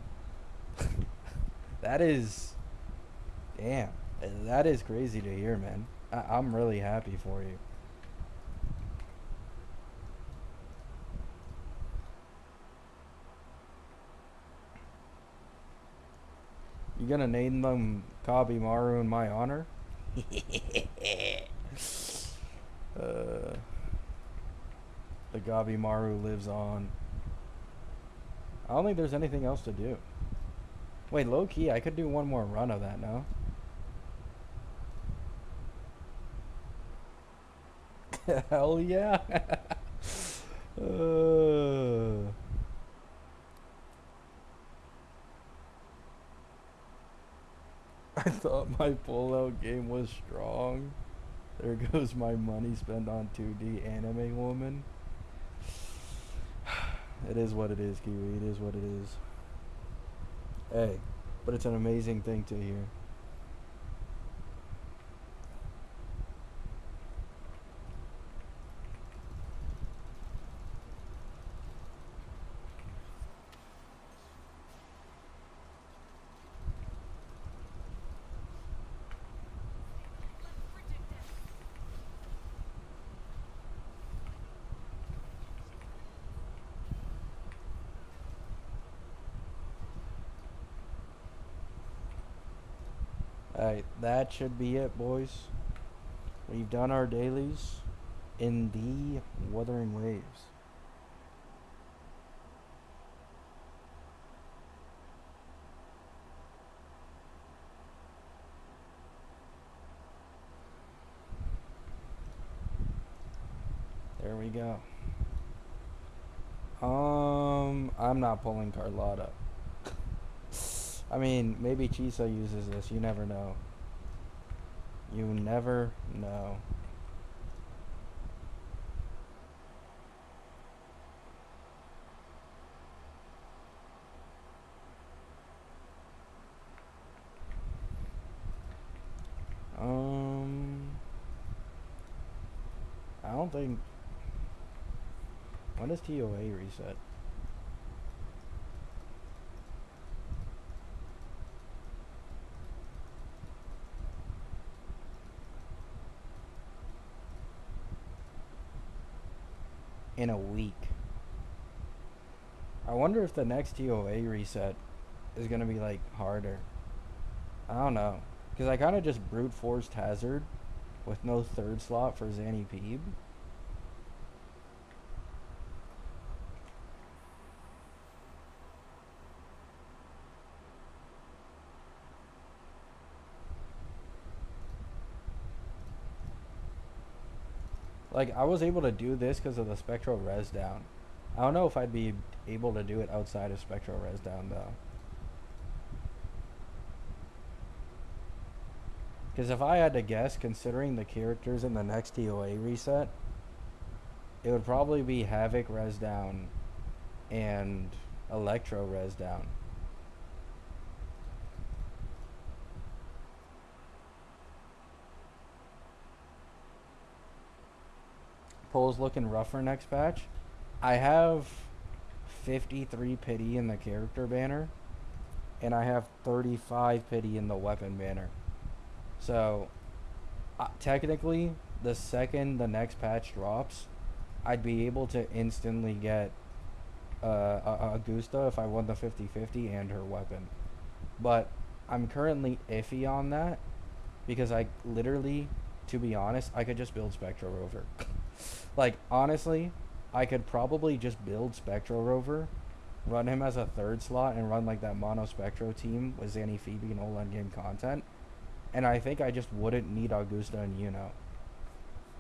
That is. Damn. That is crazy to hear, man. I'm really happy for you. You gonna name them Kabimaru in my honor? uh, the Gabimaru lives on. I don't think there's anything else to do. Wait, low key, I could do one more run of that now. Hell yeah. uh, I thought my pullout game was strong. There goes my money spent on 2D anime woman. It is what it is, Kiwi. It is what it is. Hey, but it's an amazing thing to hear. – Alright, that should be it, boys. We've done our dailies in the Wuthering Waves. There we go. I'm not pulling Carlotta. I mean, maybe Chisa uses this. You never know. You never know. Um, I don't think. When does TOA reset? In a week. I wonder if the next TOA reset is gonna be like harder. I don't know, because I kind of just brute forced Hazard with no third slot for Zanny Peeb. Like, I was able to do this because of the Spectral Res down. I don't know if I'd be able to do it outside of Spectral Res down, though. Because if I had to guess, considering the characters in the next TOA reset, it would probably be Havoc Res down and Electro Res down. Pole's looking rougher next patch. I have 53 pity in the character banner, and I have 35 pity in the weapon banner. So, technically, the second the next patch drops, I'd be able to instantly get Augusta if I won the 50-50 and her weapon. But I'm currently iffy on that because I literally, to be honest, I could just build Spectral Rover. Like, honestly, I could probably just build Spectral Rover, run him as a third slot, and run like that Mono Spectro team with Zanny Phoebe and all endgame content. And I think I just wouldn't need Augusta and Yuno.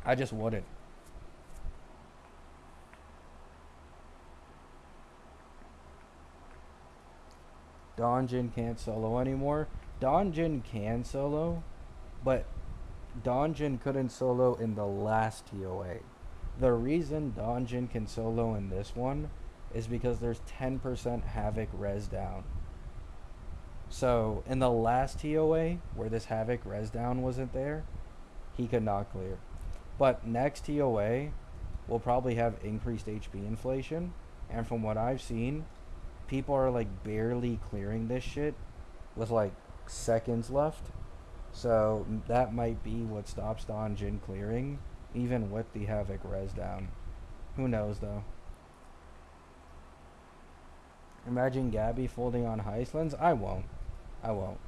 I just wouldn't. Donjin can't solo anymore. Donjin can solo, but Donjin couldn't solo in the last TOA. The reason Donjin can solo in this one is because there's 10% Havoc res down. So in the last TOA, where this Havoc res down wasn't there, he could not clear. But next TOA will probably have increased HP inflation, and from what I've seen, people are like barely clearing this shit with like seconds left. So that might be what stops Donjin clearing, even with the Havoc res down. Who knows though? Imagine Gabby folding on Heislands. I won't. I won't.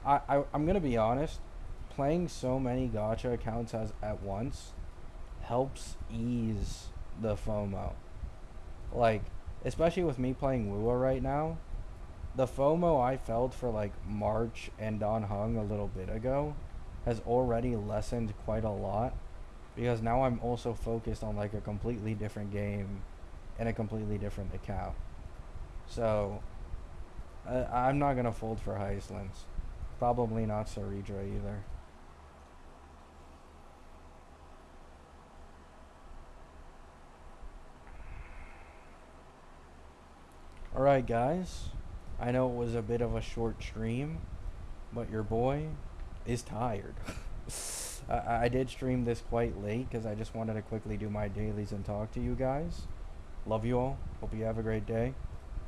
I'm gonna be honest. Playing so many gacha accounts as at once helps ease the FOMO. Like, especially with me playing Wua right now, the FOMO I felt for like March and Don Hung a little bit ago has already lessened quite a lot because now I'm also focused on like a completely different game and a completely different account. So I'm not gonna fold for Heislands. Probably not Saridra either. Alright guys, I know it was a bit of a short stream, but your boy is tired. I did stream this quite late because I just wanted to quickly do my dailies and talk to you guys. Love you all. Hope you have a great day.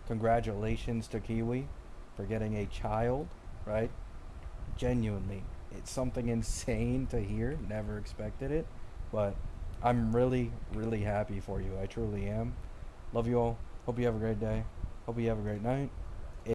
Congratulations to Kiwi for getting a child, right? Genuinely, it's something insane to hear. Never expected it, but I'm really, really happy for you. I truly am. Love you all. Hope you have a great day. Hope you have a great night.